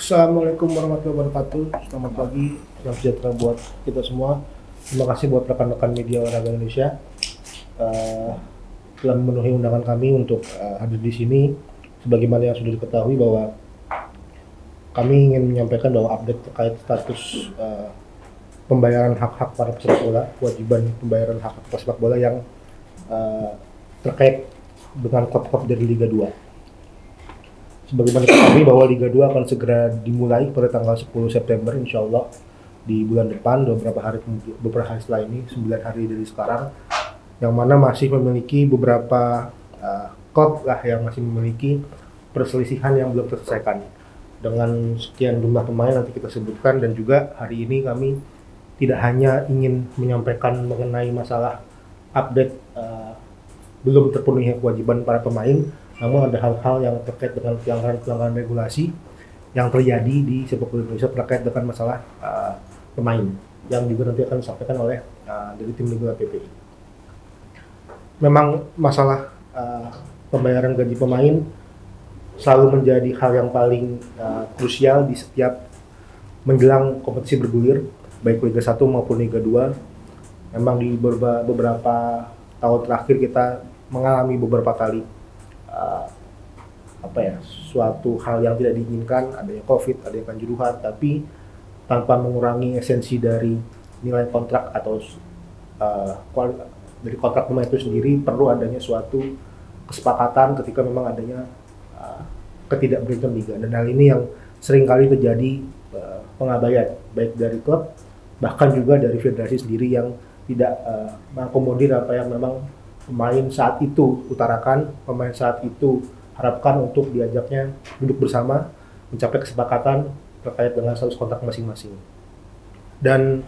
Assalamualaikum warahmatullahi wabarakatuh. Selamat pagi, salam sejahtera buat kita semua. Terima kasih buat rekan-rekan media olahraga Indonesia telah memenuhi undangan kami untuk hadir di sini. Sebagaimana yang sudah diketahui bahwa kami ingin menyampaikan bahwa update terkait status pembayaran hak-hak para pesepak bola, kewajiban pembayaran hak-hak pesepak bola yang terkait dengan klub-klub dari Liga 2. Sebagaimana diketahui bahwa Liga 2 akan segera dimulai pada tanggal 10 September insya Allah di bulan depan, beberapa hari setelah ini, 9 hari dari sekarang, yang mana masih memiliki beberapa klub lah yang masih memiliki perselisihan yang belum terselesaikan. Dengan sekian jumlah pemain nanti kita sebutkan, dan juga hari ini kami tidak hanya ingin menyampaikan mengenai masalah update belum terpenuhi kewajiban para pemain, namun ada hal-hal yang terkait dengan pelanggaran regulasi yang terjadi di sepak bola Indonesia terkait dengan masalah pemain yang juga nanti akan disampaikan oleh dari tim Liga PPI. Memang masalah pembayaran gaji pemain selalu menjadi hal yang paling krusial di setiap menjelang kompetisi bergulir, baik Liga 1 maupun Liga 2. Memang di beberapa tahun terakhir kita mengalami beberapa kali suatu hal yang tidak diinginkan, adanya COVID, adanya kanjuruhan, tapi tanpa mengurangi esensi dari nilai kontrak atau dari kontrak pemain itu sendiri. Perlu adanya suatu kesepakatan ketika memang adanya ketidakberhentian liga, dan hal ini yang seringkali terjadi pengabaian baik dari klub bahkan juga dari federasi sendiri yang tidak mengakomodir apa yang memang pemain saat itu utarakan, pemain saat itu harapkan untuk diajaknya duduk bersama mencapai kesepakatan terkait dengan status kontrak masing-masing. Dan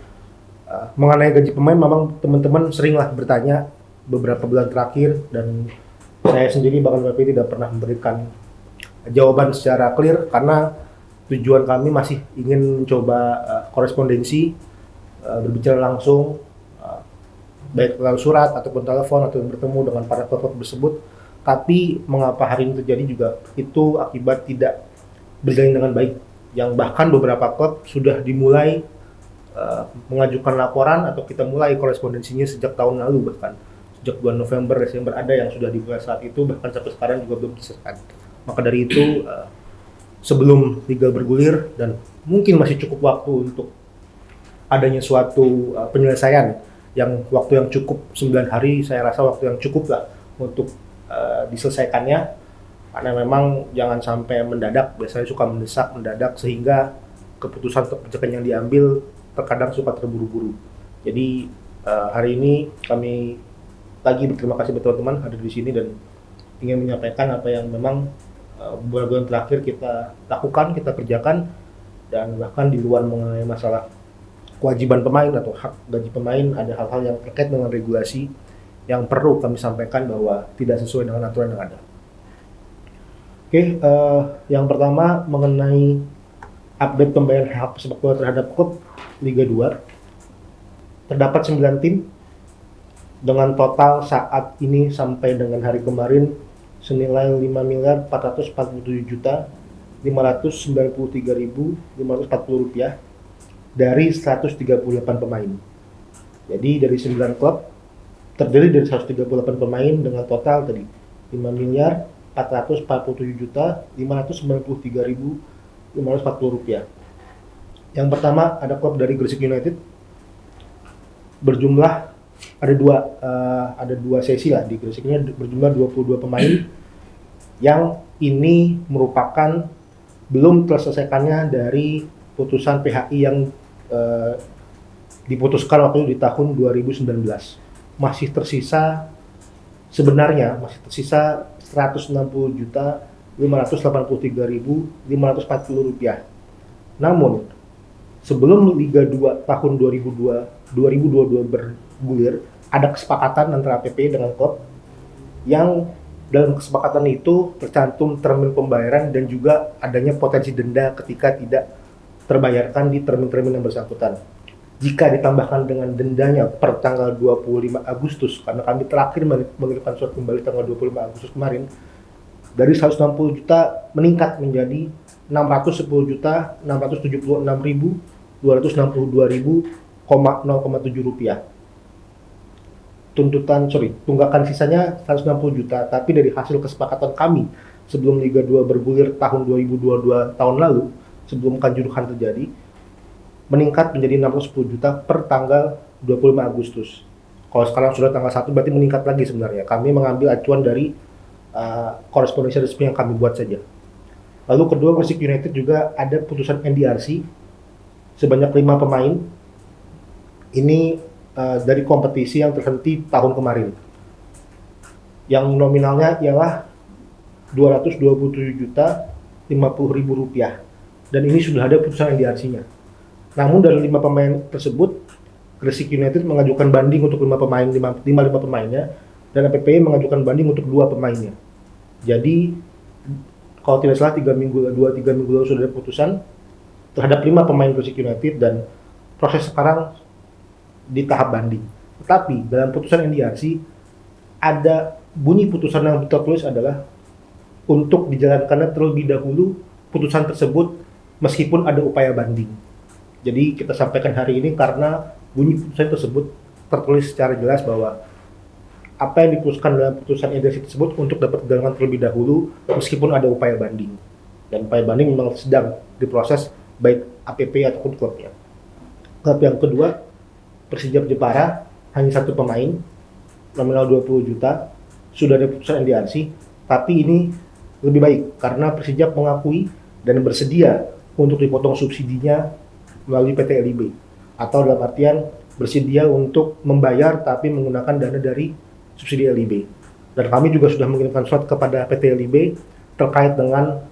mengenai gaji pemain, memang teman-teman seringlah bertanya beberapa bulan terakhir, dan saya sendiri bahkan PPI tidak pernah memberikan jawaban secara clear karena tujuan kami masih ingin mencoba korespondensi, berbicara langsung, baik melalui surat ataupun telepon atau bertemu dengan para klub tersebut. Tapi mengapa hari ini terjadi juga itu akibat tidak berjalan dengan baik, yang bahkan beberapa klub sudah dimulai mengajukan laporan atau kita mulai korespondensinya sejak tahun lalu, bahkan sejak bulan November, Desember ada yang sudah dimulai saat itu, bahkan sampai sekarang juga belum diselesaikan. Maka dari itu sebelum liga bergulir dan mungkin masih cukup waktu untuk adanya suatu penyelesaian yang waktu yang cukup 9 hari, saya rasa waktu yang cukup lah untuk diselesaikannya, karena memang jangan sampai mendadak, biasanya suka mendadak sehingga kebijakan yang diambil terkadang suka terburu-buru. Jadi hari ini kami lagi berterima kasih kepada teman-teman hadir di sini dan ingin menyampaikan apa yang memang bulan-bulan terakhir kita lakukan, kita kerjakan, dan bahkan di luar mengenai masalah kewajiban pemain atau hak gaji pemain, ada hal-hal yang terkait dengan regulasi yang perlu kami sampaikan bahwa tidak sesuai dengan aturan yang ada. Oke, yang pertama mengenai update pembayaran hak sepak bola terhadap klub Liga 2. Terdapat 9 tim dengan total saat ini sampai dengan hari kemarin senilai 5.447.593.540 rupiah dari 138 pemain. Jadi dari 9 klub terdiri dari 138 pemain dengan total tadi 5.447.593.540 rupiah. Yang pertama ada klub dari Gresik United, berjumlah ada dua sesi lah di Gresik ini, berjumlah 22 pemain yang ini merupakan belum terselesaikannya dari putusan PHI yang diputuskan waktu di tahun 2019. Masih tersisa 160.583.540 rupiah. Namun sebelum Liga 2 tahun 2022 bergulir, ada kesepakatan antara PP dengan klub yang dalam kesepakatan itu tercantum termin pembayaran dan juga adanya potensi denda ketika tidak terbayarkan di termin-termin yang bersangkutan. Jika ditambahkan dengan dendanya per tanggal 25 Agustus, karena kami terakhir mengirimkan surat kembali tanggal 25 Agustus kemarin, dari 160 juta meningkat menjadi Rp610.676.262.000,7 tunggakan sisanya 160 juta, tapi dari hasil kesepakatan kami sebelum Liga 2 bergulir tahun 2022 tahun lalu, sebelum kanjuruhan terjadi, meningkat menjadi 610 juta per tanggal 25 Agustus. Kalau sekarang sudah tanggal 1 berarti meningkat lagi sebenarnya. Kami mengambil acuan dari korespondensi resmi yang kami buat saja. Lalu kedua, Gresik United juga ada putusan NDRC sebanyak 5 pemain. Ini dari kompetisi yang terhenti tahun kemarin, yang nominalnya ialah Rp227.050.000, dan ini sudah ada putusan NDRC-nya. Namun dari 5 pemain tersebut, Gresik United mengajukan banding untuk 5 pemainnya, dan APPI mengajukan banding untuk 2 pemainnya. Jadi kalau tidak salah 3 minggu lalu sudah ada putusan terhadap 5 pemain Gresik United, dan proses sekarang di tahap banding. Tetapi dalam putusan NDRC ada bunyi putusan yang tertulis adalah untuk dijalankan terlebih dahulu putusan tersebut meskipun ada upaya banding. Jadi kita sampaikan hari ini karena bunyi putusan tersebut tertulis secara jelas bahwa apa yang diputuskan dalam putusan NDRC tersebut untuk dapat dijalankan terlebih dahulu meskipun ada upaya banding. Dan upaya banding memang sedang diproses baik APP ataupun klubnya. Klub yang kedua, Persija Jepara, hanya 1 pemain, nominal 20 juta, sudah ada putusan NDRC, tapi ini lebih baik karena Persija mengakui dan bersedia untuk dipotong subsidinya melalui PT LIB, atau dalam artian bersedia untuk membayar tapi menggunakan dana dari subsidi LIB. Dan kami juga sudah mengirimkan surat kepada PT LIB terkait dengan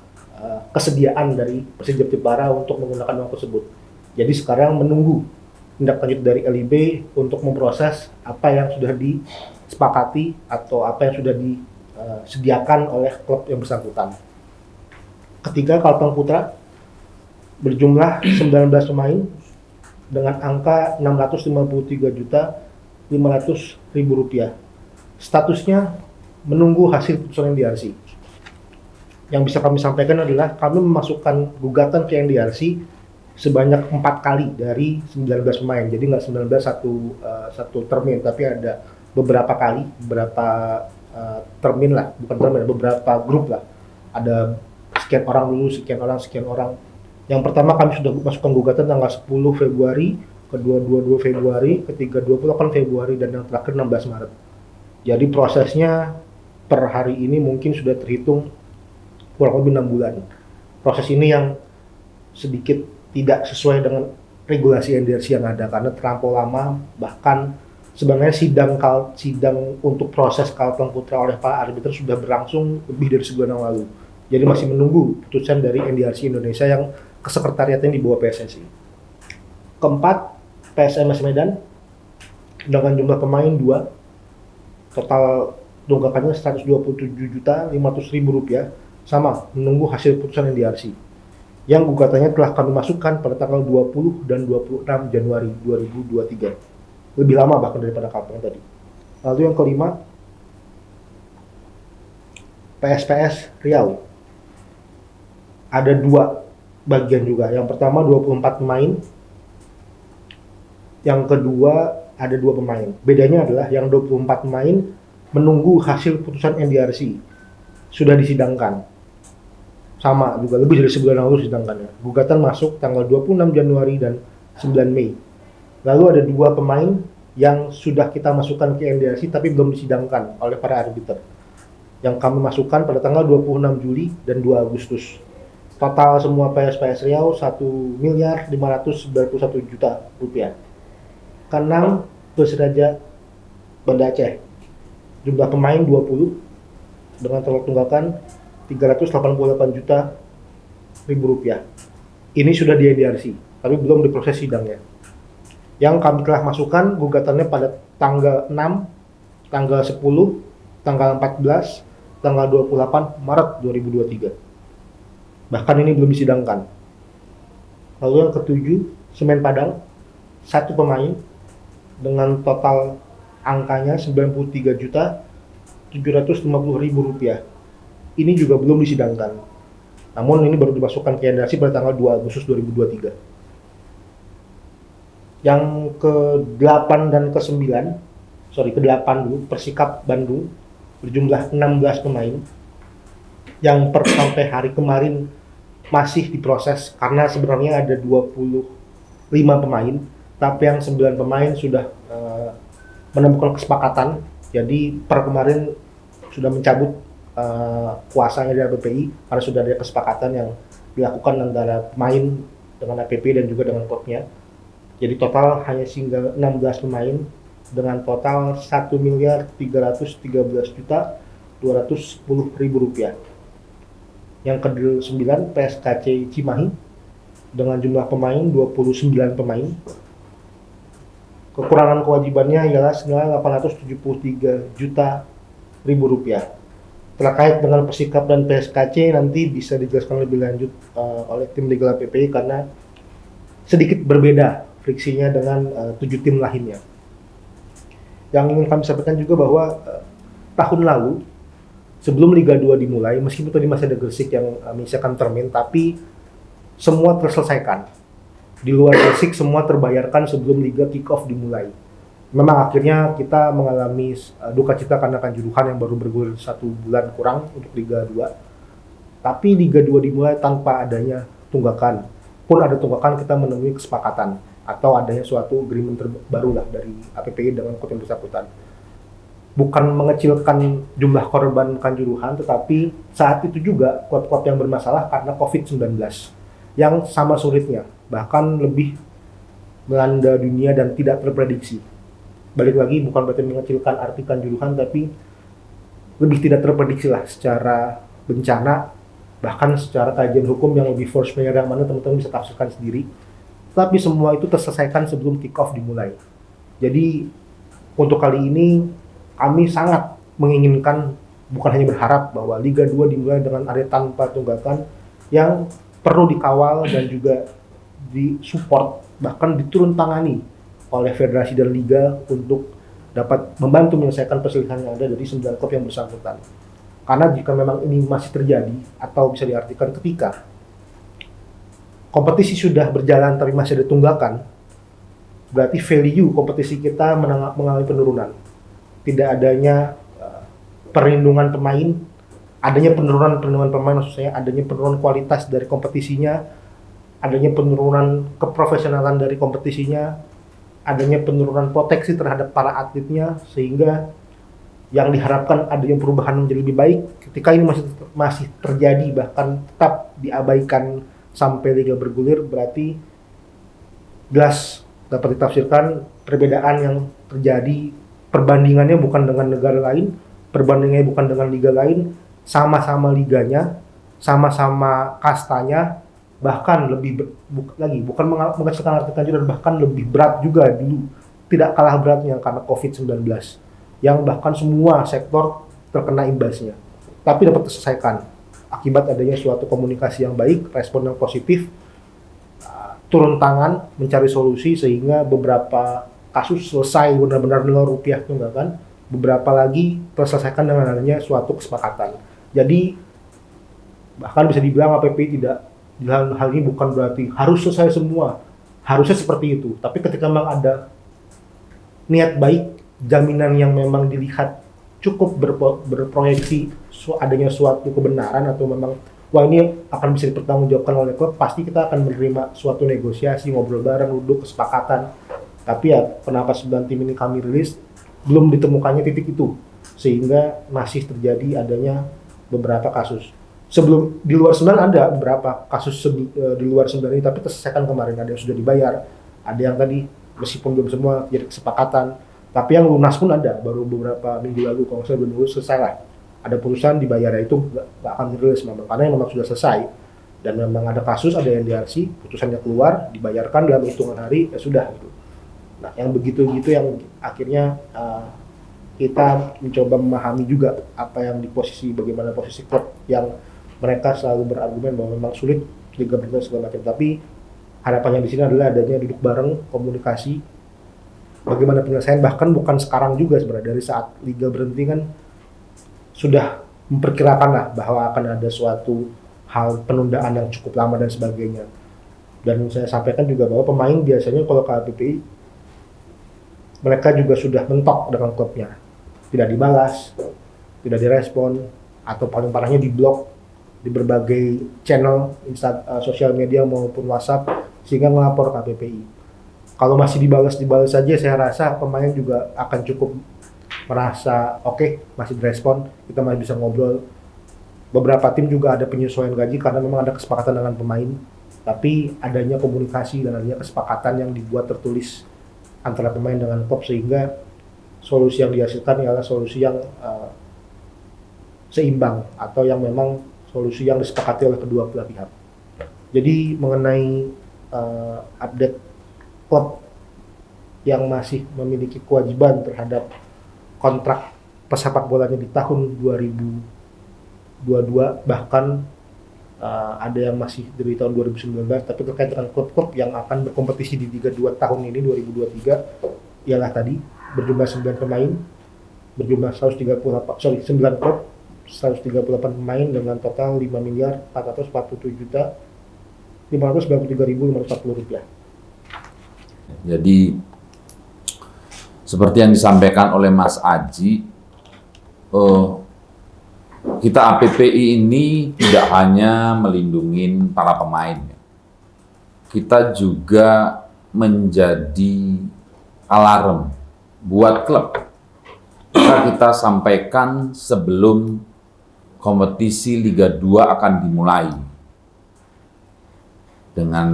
kesediaan dari Persija Jepara untuk menggunakan uang tersebut. Jadi sekarang menunggu tindak lanjut dari LIB untuk memproses apa yang sudah disepakati atau apa yang sudah disediakan oleh klub yang bersangkutan. Ketiga, Kalteng Putra berjumlah 19 pemain dengan angka Rp653.500.000. Statusnya menunggu hasil putusan NDRC. Yang bisa kami sampaikan adalah kami memasukkan gugatan ke NDRC sebanyak 4 kali dari 19 pemain. Jadi nggak 19 satu termin, tapi ada beberapa kali, beberapa termin lah, bukan termin, beberapa grup lah. Ada sekian orang dulu, sekian orang. Yang pertama kami sudah masukkan gugatan tanggal 10 Februari, kedua 22 Februari, ketiga 28 Februari, dan yang terakhir 16 Maret. Jadi prosesnya per hari ini mungkin sudah terhitung kurang lebih 6 bulan. Proses ini yang sedikit tidak sesuai dengan regulasi NDRC yang ada karena terlampau lama. Bahkan sebenarnya sidang untuk proses Kalteng Putra oleh para arbiter sudah berlangsung lebih dari sebulan yang lalu. Jadi masih menunggu putusan dari NDRC Indonesia yang kesekretariatnya di bawah PSSI. Keempat, PSMS Medan dengan jumlah pemain 2, total tunggakannya Rp127.500.000, sama menunggu hasil putusan NDRC. Yang gugatannya telah kami masukkan pada tanggal 20 dan 26 Januari 2023. Lebih lama bahkan daripada Kalteng tadi. Lalu yang kelima, PSPS Riau. Ada 2 bagian juga. Yang pertama 24 pemain. Yang kedua ada 2 pemain. Bedanya adalah yang 24 pemain menunggu hasil putusan NDRC. Sudah disidangkan. Sama juga lebih dari sebulan lalu sidangkannya. Gugatan masuk tanggal 26 Januari dan 9 Mei. Lalu ada 2 pemain yang sudah kita masukkan ke NDRC tapi belum disidangkan oleh para arbiter, yang kami masukkan pada tanggal 26 Juli dan 2 Agustus. Total semua PSPS Riau Rp1.591.000.000. Keenam, Persiraja Banda Aceh. Jumlah pemain 20 dengan total tunggakan Rp388.000.000. Ini sudah di NDRC, tapi belum diproses sidangnya. Yang kami telah masukkan gugatannya pada tanggal 6, tanggal 10, tanggal 14, tanggal 28 Maret 2023. Bahkan ini belum disidangkan. Lalu yang ketujuh, Semen Padang, 1 pemain dengan total angkanya Rp93.750.000. Ini juga belum disidangkan. Namun ini baru dimasukkan ke NDRC pada tanggal 2 Agustus 2023. Yang ke-8 dan ke-9, ke-8 dulu, Persikap Bandung berjumlah 16 pemain yang sampai hari kemarin masih diproses karena sebenarnya ada 25 pemain, tapi yang 9 pemain sudah menemukan kesepakatan. Jadi per kemarin sudah mencabut kuasanya dari APPI karena sudah ada kesepakatan yang dilakukan antara pemain dengan APP dan juga dengan klubnya. Jadi total hanya tinggal 16 pemain dengan total Rp1.313.210.000. Yang ke-9 PSKC Cimahi dengan jumlah pemain 29 pemain. Kekurangan kewajibannya ialah senilai Rp873.000. Terkait dengan Persikap dan PSKC nanti bisa dijelaskan lebih lanjut oleh tim legal APPI karena sedikit berbeda friksinya dengan 7 tim lainnya. Yang ingin kami sampaikan juga bahwa tahun lalu sebelum Liga 2 dimulai, meskipun tadi masih ada Gresik yang menyisakan termin, tapi semua terselesaikan. Di luar Gresik semua terbayarkan sebelum Liga kick-off dimulai. Memang akhirnya kita mengalami duka cita karena Kanjuruhan yang baru bergulir 1 bulan kurang untuk Liga 2. Tapi Liga 2 dimulai tanpa adanya tunggakan. Pun ada tunggakan, kita menemui kesepakatan atau adanya suatu agreement terbaru lah dari APPI dengan klub yang bersangkutan. Bukan mengecilkan jumlah korban Kanjuruhan, tetapi saat itu juga klub-klub yang bermasalah karena COVID-19 yang sama sulitnya, bahkan lebih melanda dunia dan tidak terprediksi. Balik lagi, bukan berarti mengecilkan arti Kanjuruhan, tapi lebih tidak terprediksi lah secara bencana, bahkan secara kajian hukum yang lebih force majeure yang mana teman-teman bisa tafsirkan sendiri. Tapi semua itu terselesaikan sebelum kick-off dimulai. Jadi untuk kali ini kami sangat menginginkan, bukan hanya berharap bahwa Liga 2 dimulai dengan area tanpa tunggakan yang perlu dikawal dan juga disupport, bahkan diturun tangani oleh federasi dan liga untuk dapat membantu menyelesaikan perselisihan yang ada dari 9 klub yang bersangkutan. Karena jika memang ini masih terjadi, atau bisa diartikan ketika kompetisi sudah berjalan tapi masih ada tunggakan, berarti value kompetisi kita mengalami penurunan. Tidak adanya perlindungan pemain, adanya penurunan pemain, maksud saya adanya penurunan kualitas dari kompetisinya, adanya penurunan keprofesionalan dari kompetisinya, adanya penurunan proteksi terhadap para atletnya, sehingga yang diharapkan adanya perubahan menjadi lebih baik. Ketika ini masih terjadi, bahkan tetap diabaikan sampai liga bergulir, berarti jelas dapat ditafsirkan perbedaan yang terjadi, perbandingannya bukan dengan negara lain, perbandingannya bukan dengan liga lain, sama-sama liganya, sama-sama kastanya, bahkan lebih bukan mengecilkan arti Kanjuruhan, bahkan lebih berat juga dulu, tidak kalah beratnya karena COVID-19 yang bahkan semua sektor terkena imbasnya, tapi dapat diselesaikan akibat adanya suatu komunikasi yang baik, respon yang positif, turun tangan mencari solusi sehingga beberapa kasus selesai benar-benar dengan rupiah tunggakan, beberapa lagi terselesaikan dengan adanya suatu kesepakatan. Jadi bahkan bisa dibilang APPI tidak, dalam hal ini bukan berarti harus selesai semua, harusnya seperti itu. Tapi ketika memang ada niat baik, jaminan yang memang dilihat cukup berproyeksi adanya suatu kebenaran atau memang wah ini akan bisa dipertanggungjawabkan oleh klub, pasti kita akan menerima suatu negosiasi, ngobrol bareng, duduk kesepakatan. Tapi ya kenapa 9 tim ini kami rilis belum ditemukannya titik itu, sehingga masih terjadi adanya beberapa kasus. Sebelum di luar 9 ada beberapa kasus di luar 9 ini, tapi terselesaikan kemarin. Ada yang sudah dibayar, ada yang tadi meskipun belum semua jadi kesepakatan, tapi yang lunas pun ada baru beberapa minggu lalu, kalau saya belum selesai lah. Ada perusahaan dibayar, itu nggak akan dirilis memang karena memang sudah selesai, dan memang ada kasus, ada yang NDRC, putusannya keluar, dibayarkan dalam hitungan hari, ya sudah gitu. Nah yang begitu-gitu yang akhirnya kita mencoba memahami juga apa yang di posisi, bagaimana posisi klub yang mereka selalu berargumen bahwa memang sulit liga berjalan segala macam, tapi harapannya di sini adalah adanya duduk bareng, komunikasi, bagaimana penyelesaian, bahkan bukan sekarang juga sebenarnya, dari saat liga berhenti kan sudah memperkirakan lah bahwa akan ada suatu hal penundaan yang cukup lama dan sebagainya. Dan saya sampaikan juga bahwa pemain biasanya kalau ke KPPI mereka juga sudah mentok dengan klubnya, tidak dibalas, tidak direspon, atau paling parahnya diblok di berbagai channel sosial media maupun WhatsApp, sehingga melapor ke KPPI. Kalau masih dibalas saja, saya rasa pemain juga akan cukup merasa oke, masih direspon, kita masih bisa ngobrol. Beberapa tim juga ada penyesuaian gaji karena memang ada kesepakatan dengan pemain, tapi adanya komunikasi dan adanya kesepakatan yang dibuat tertulis antara pemain dengan klub, sehingga solusi yang dihasilkan adalah solusi yang seimbang atau yang memang solusi yang disepakati oleh kedua belah pihak. Jadi mengenai update klub yang masih memiliki kewajiban terhadap kontrak pesepak bolanya di tahun 2022, bahkan ada yang masih dari tahun 2019, tapi terkait dengan klub-klub yang akan berkompetisi di Liga 2 tahun ini 2023 ialah tadi berjumlah 9 pemain, berjumlah 9 klub, 138 pemain dengan total 5.447.593.540 rupiah. Jadi seperti yang disampaikan oleh Mas Aji, kita APPI ini tidak hanya melindungi para pemain, kita juga menjadi alarm buat klub. Kita sampaikan sebelum kompetisi Liga 2 akan dimulai dengan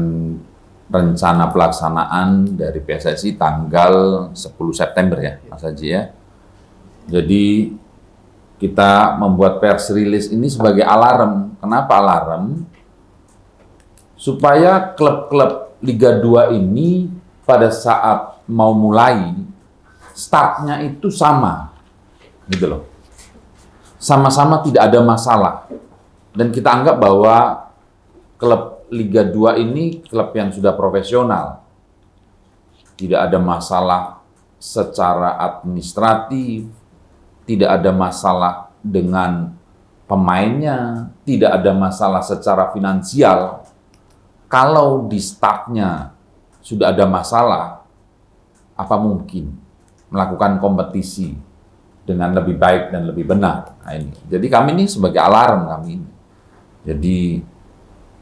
rencana pelaksanaan dari PSSI tanggal 10 September ya, Mas Haji ya. Jadi kita membuat press release ini sebagai alarm. Kenapa alarm? Supaya klub-klub Liga 2 ini pada saat mau mulai, startnya itu sama, gitu loh. Sama-sama tidak ada masalah. Dan kita anggap bahwa klub Liga 2 ini klub yang sudah profesional. Tidak ada masalah secara administratif, tidak ada masalah dengan pemainnya, tidak ada masalah secara finansial. Kalau di startnya sudah ada masalah, apa mungkin melakukan kompetisi dengan lebih baik dan lebih benar? Nah, ini. Jadi kami ini sebagai alarm kami ini. Jadi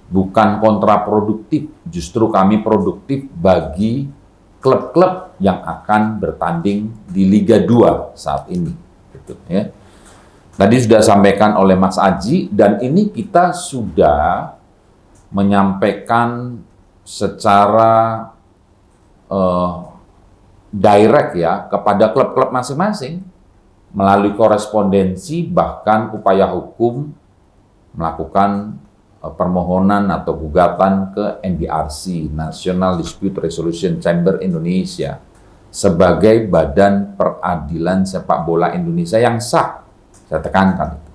bukan kontraproduktif, justru kami produktif bagi klub-klub yang akan bertanding di Liga 2 saat ini. Gitu, ya. Tadi sudah sampaikan oleh Mas Aji, dan ini kita sudah menyampaikan secara direct ya kepada klub-klub masing-masing melalui korespondensi, bahkan upaya hukum melakukan permohonan atau gugatan ke NDRC, National Dispute Resolution Chamber Indonesia, sebagai badan peradilan sepak bola Indonesia yang sah. Saya tekankan itu.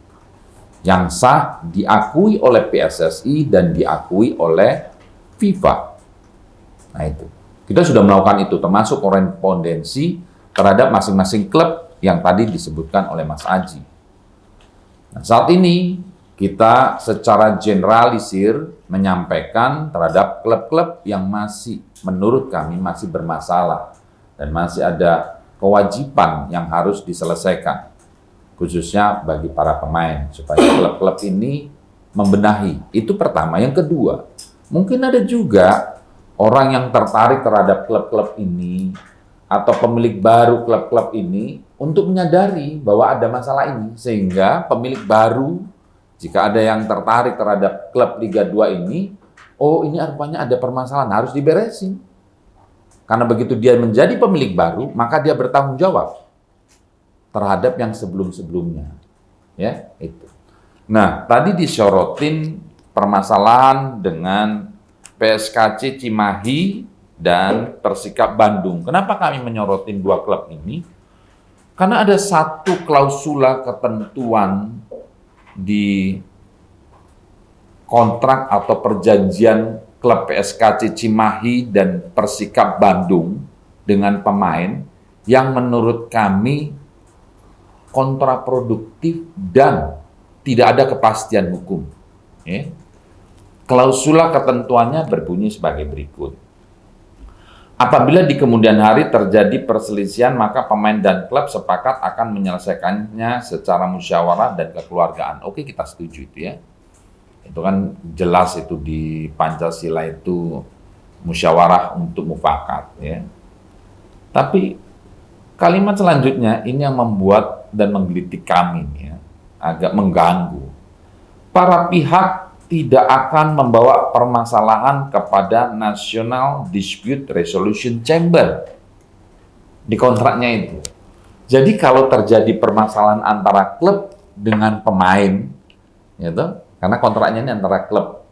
Yang sah, diakui oleh PSSI dan diakui oleh FIFA. Nah itu. Kita sudah melakukan itu, termasuk korespondensi terhadap masing-masing klub yang tadi disebutkan oleh Mas Aji. Nah, saat ini kita secara generalisir menyampaikan terhadap klub-klub yang masih menurut kami masih bermasalah dan masih ada kewajiban yang harus diselesaikan, khususnya bagi para pemain, supaya klub-klub ini membenahi. Itu pertama. Yang kedua, mungkin ada juga orang yang tertarik terhadap klub-klub ini atau pemilik baru klub-klub ini untuk menyadari bahwa ada masalah ini, sehingga pemilik baru, jika ada yang tertarik terhadap klub Liga 2 ini, oh ini rupanya ada permasalahan, harus diberesin. Karena begitu dia menjadi pemilik baru, maka dia bertanggung jawab terhadap yang sebelum-sebelumnya. Ya, itu. Nah, tadi disorotin permasalahan dengan PSKC Cimahi dan Persikap Bandung. Kenapa kami menyorotin dua klub ini? Karena ada satu klausula ketentuan di kontrak atau perjanjian klub PSKC Cimahi dan Persikap Bandung dengan pemain yang menurut kami kontraproduktif dan tidak ada kepastian hukum. Ya. Klausula ketentuannya berbunyi sebagai berikut. Apabila di kemudian hari terjadi perselisihan, maka pemain dan klub sepakat akan menyelesaikannya secara musyawarah dan kekeluargaan. Oke, kita setuju itu ya. Itu kan jelas itu di Pancasila itu musyawarah untuk mufakat ya. Tapi kalimat selanjutnya ini yang membuat dan menggelitik kami ya, agak mengganggu. Para pihak tidak akan membawa permasalahan kepada National Dispute Resolution Chamber di kontraknya itu. Jadi kalau terjadi permasalahan antara klub dengan pemain, gitu, karena kontraknya ini antara klub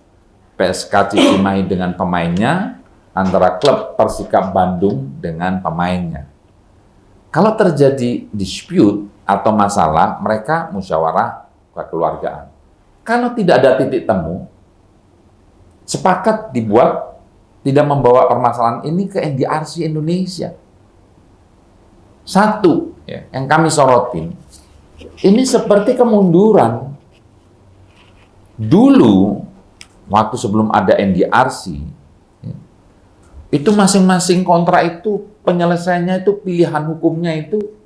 PSKC Cimahi dengan pemainnya, antara klub Persikap Bandung dengan pemainnya. Kalau terjadi dispute atau masalah, mereka musyawarah kekeluargaan. Kalau tidak ada titik temu, sepakat dibuat tidak membawa permasalahan ini ke NDRC Indonesia. Satu, ya, yang kami sorotin, ini seperti kemunduran. Dulu, waktu sebelum ada NDRC, ya, itu masing-masing kontrak itu, penyelesaiannya itu, pilihan hukumnya itu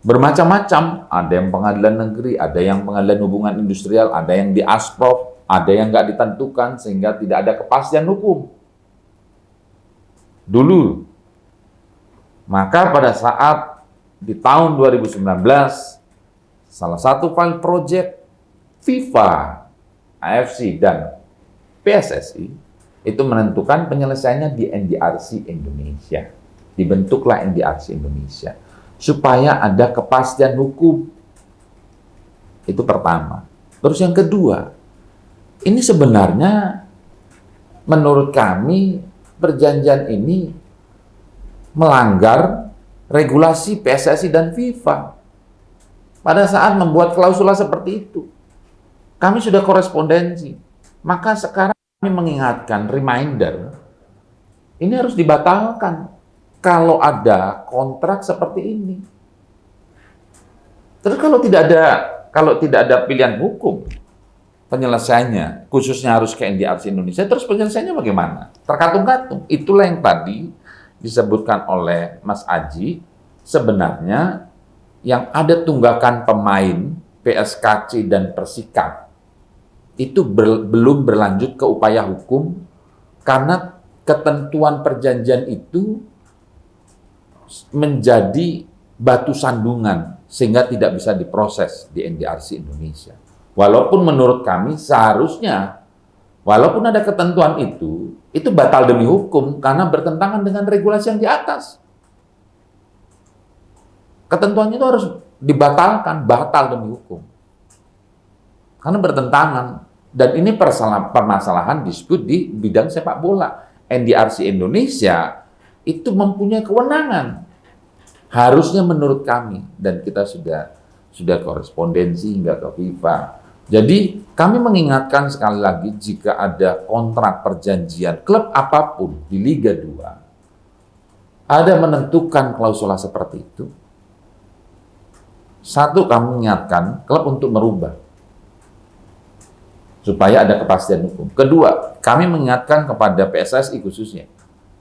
bermacam-macam. Ada yang pengadilan negeri, ada yang pengadilan hubungan industrial, ada yang di Asprof, ada yang nggak ditentukan sehingga tidak ada kepastian hukum. Dulu. Maka pada saat di tahun 2019, salah satu file project FIFA, AFC, dan PSSI itu menentukan penyelesaiannya di NDRC Indonesia. Dibentuklah NDRC Indonesia supaya ada kepastian hukum. Itu pertama. Terus yang kedua, ini sebenarnya menurut kami perjanjian ini melanggar regulasi PSSI dan FIFA pada saat membuat klausula seperti itu. Kami sudah korespondensi, maka sekarang kami mengingatkan, reminder, ini harus dibatalkan kalau ada kontrak seperti ini. Terus kalau tidak ada pilihan hukum penyelesaiannya, khususnya harus ke NDRC Indonesia, terus penyelesaiannya bagaimana? Terkatung-katung. Itulah yang tadi disebutkan oleh Mas Aji, sebenarnya yang ada tunggakan pemain PSKC dan Persikap itu belum berlanjut ke upaya hukum karena ketentuan perjanjian itu menjadi batu sandungan sehingga tidak bisa diproses di NDRC Indonesia. Walaupun menurut kami seharusnya, walaupun ada ketentuan itu batal demi hukum karena bertentangan dengan regulasi yang di atas. Ketentuannya itu harus dibatalkan, batal demi hukum. Karena bertentangan. Dan ini permasalahan dispute di bidang sepak bola. NDRC Indonesia itu mempunyai kewenangan. Harusnya menurut kami, dan kita sudah korespondensi hingga ke FIFA. Jadi kami mengingatkan sekali lagi, jika ada kontrak perjanjian klub apapun di Liga 2, ada menentukan klausula seperti itu. Satu, kami mengingatkan klub untuk merubah supaya ada kepastian hukum. Kedua, kami mengingatkan kepada PSSI khususnya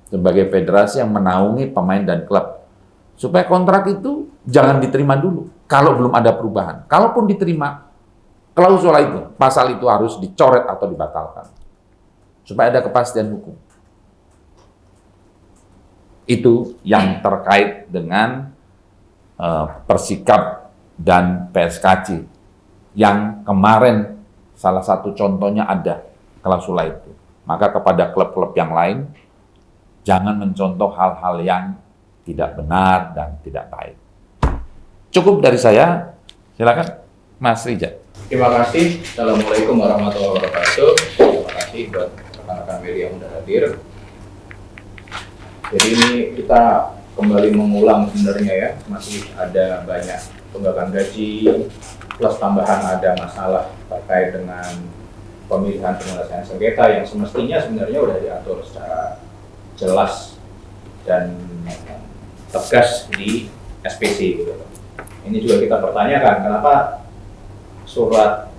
sebagai federasi yang menaungi pemain dan klub supaya kontrak itu jangan diterima dulu kalau belum ada perubahan. Kalaupun diterima, klausula itu, pasal itu harus dicoret atau dibatalkan supaya ada kepastian hukum. Itu yang terkait dengan Persikap dan PSKC yang kemarin salah satu contohnya ada klausula itu. Maka kepada klub-klub yang lain, jangan mencontoh hal-hal yang tidak benar dan tidak baik. Cukup dari saya, silakan Mas Rija. Terima kasih. Assalamualaikum warahmatullahi wabarakatuh. Terima kasih buat rekan-rekan media yang sudah hadir. Jadi ini kita kembali mengulang sebenarnya ya, masih ada banyak tunggakan gaji, plus tambahan ada masalah terkait dengan pemilihan penyelesaian sengketa yang semestinya sebenarnya sudah diatur secara jelas dan tegas di SPC gitu. Ini juga kita pertanyakan, kenapa surat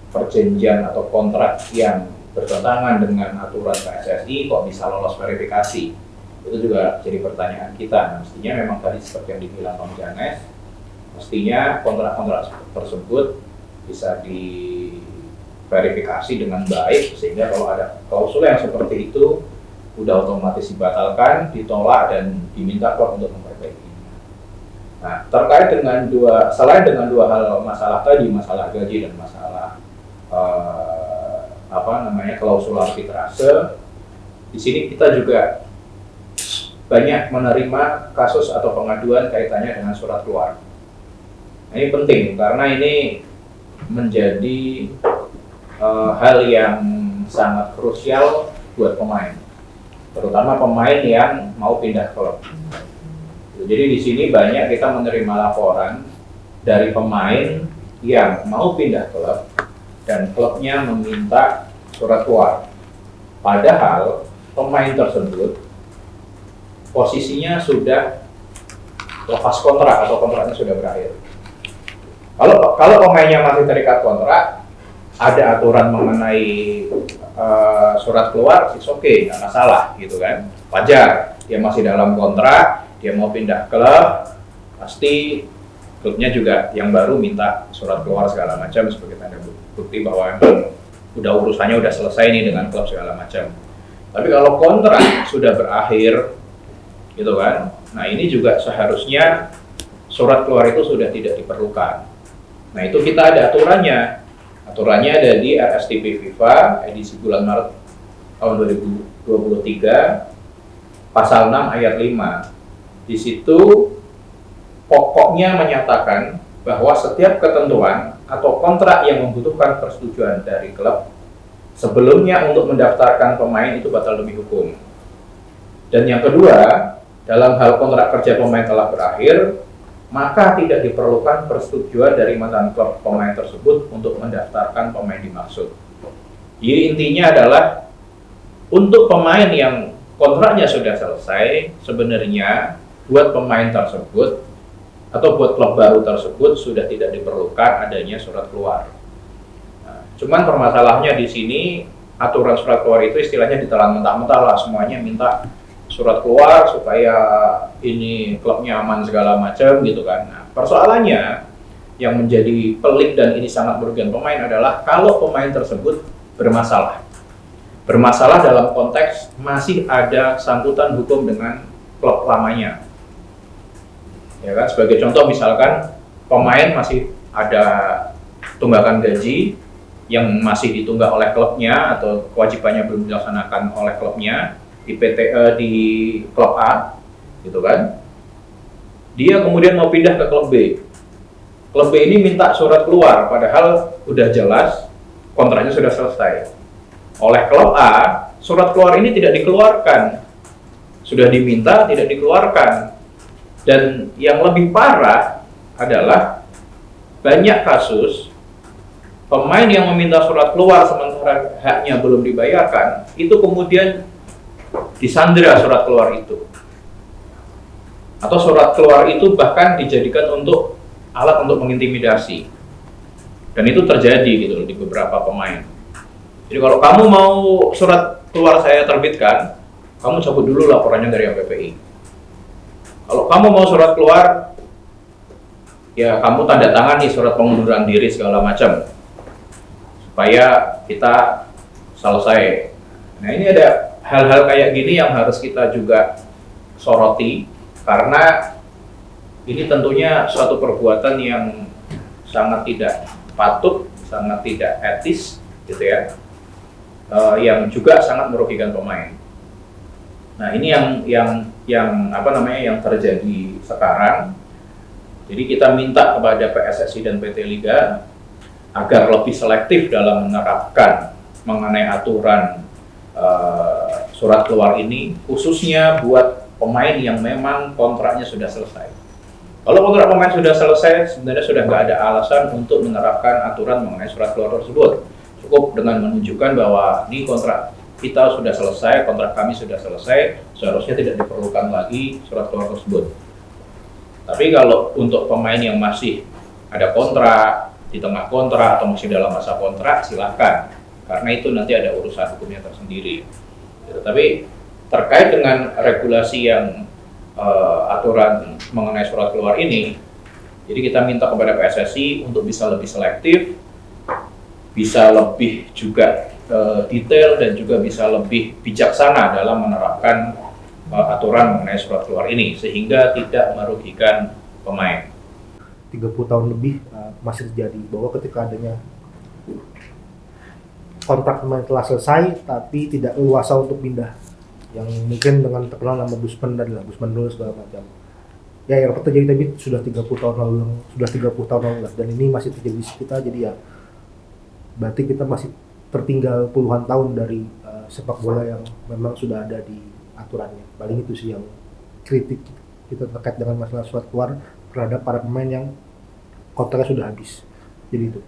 perjanjian atau kontrak yang bertentangan dengan aturan PSSI kok bisa lolos verifikasi? Itu juga jadi pertanyaan kita. Nah, mestinya memang tadi seperti yang dibilang Bang Janes, mestinya kontrak-kontrak tersebut bisa diverifikasi dengan baik, sehingga kalau ada klausul yang seperti itu udah otomatis dibatalkan, ditolak, dan diminta klub untuk memperbaikinya. Nah, terkait dengan selain dengan dua hal masalah tadi, masalah gaji dan masalah klausul arbitrase, di sini kita juga banyak menerima kasus atau pengaduan kaitannya dengan surat keluar. Nah, ini penting karena ini menjadi hal yang sangat krusial buat pemain, terutama pemain yang mau pindah klub. Jadi di sini banyak kita menerima laporan dari pemain yang mau pindah klub dan klubnya meminta surat keluar. Padahal pemain tersebut posisinya sudah lepas kontrak atau kontraknya sudah berakhir. Kalau pemainnya masih terikat kontrak, ada aturan mengenai surat keluar, it's okay, nggak masalah gitu kan, wajar. Dia masih dalam kontrak, dia mau pindah klub, pasti klubnya juga yang baru minta surat keluar segala macam sebagai tanda bukti bahwa emang udah urusannya udah selesai nih dengan klub segala macam. Tapi kalau kontrak sudah berakhir, gitu kan, nah ini juga seharusnya surat keluar itu sudah tidak diperlukan. Nah itu kita ada aturannya. Aturannya ada di RSTP FIFA edisi bulan Maret tahun 2023 pasal 6 ayat 5. Di situ pokoknya menyatakan bahwa setiap ketentuan atau kontrak yang membutuhkan persetujuan dari klub sebelumnya untuk mendaftarkan pemain itu batal demi hukum. Dan yang kedua, dalam hal kontrak kerja pemain telah berakhir, maka tidak diperlukan persetujuan dari mantan klub pemain tersebut untuk mendaftarkan pemain dimaksud. Jadi intinya adalah untuk pemain yang kontraknya sudah selesai, sebenarnya buat pemain tersebut atau buat klub baru tersebut sudah tidak diperlukan adanya surat keluar. Nah, cuman permasalahannya di sini aturan surat keluar itu istilahnya ditelan mentah-mentah lah, semuanya minta surat keluar supaya ini klubnya aman segala macam gitu kan. Nah, persoalannya yang menjadi pelik dan ini sangat merugikan pemain adalah kalau pemain tersebut bermasalah. Bermasalah dalam konteks masih ada sangkutan hukum dengan klub lamanya. Ya kan, sebagai contoh misalkan pemain masih ada tunggakan gaji yang masih ditunggak oleh klubnya atau kewajibannya belum dilaksanakan oleh klubnya di klub A, gitu kan. Dia kemudian mau pindah ke klub B. Klub B ini minta surat keluar, padahal udah jelas kontraknya sudah selesai. Oleh klub A, surat keluar ini tidak dikeluarkan. Sudah diminta, tidak dikeluarkan. Dan yang lebih parah adalah banyak kasus pemain yang meminta surat keluar sementara haknya belum dibayarkan, itu kemudian disandera surat keluar itu, atau surat keluar itu bahkan dijadikan untuk alat untuk mengintimidasi, dan itu terjadi gitu di beberapa pemain. Jadi kalau kamu mau surat keluar saya terbitkan, kamu cabut dulu laporannya dari MPPI. Kalau kamu mau surat keluar, ya kamu tanda tangan nih surat pengunduran diri segala macam supaya kita selesai. Nah ini ada hal-hal kayak gini yang harus kita juga soroti, karena ini tentunya suatu perbuatan yang sangat tidak patut, sangat tidak etis, gitu ya, yang juga sangat merugikan pemain. Nah ini yang terjadi sekarang. Jadi kita minta kepada PSSI dan PT Liga agar lebih selektif dalam menerapkan mengenai aturan surat keluar ini, khususnya buat pemain yang memang kontraknya sudah selesai. Kalau kontrak pemain sudah selesai, sebenarnya sudah nggak ada alasan untuk menerapkan aturan mengenai surat keluar tersebut. Cukup dengan menunjukkan bahwa ini kontrak kita sudah selesai, kontrak kami sudah selesai, seharusnya tidak diperlukan lagi surat keluar tersebut. Tapi kalau untuk pemain yang masih ada kontrak, di tengah kontrak atau masih dalam masa kontrak, silahkan. Karena itu nanti ada urusan hukumnya tersendiri. Gitu. Tapi terkait dengan regulasi yang aturan mengenai surat keluar ini, jadi kita minta kepada PSSI untuk bisa lebih selektif, bisa lebih juga detail dan juga bisa lebih bijaksana dalam menerapkan aturan mengenai surat keluar ini sehingga tidak merugikan pemain. 30 tahun lebih masih terjadi bahwa ketika adanya kontrak pemain telah selesai tapi tidak leluasa untuk pindah, yang mungkin dengan terkenal nama Gusman dulu segala macam. Ya yang terjadi tapi sudah 30 tahun lalu dan ini masih terjadi di kita, jadi ya berarti kita masih tertinggal puluhan tahun dari sepak bola yang memang sudah ada di aturannya. Paling itu sih yang kritik kita terkait dengan masalah surat keluar terhadap para pemain yang kontraknya sudah habis. Jadi itu.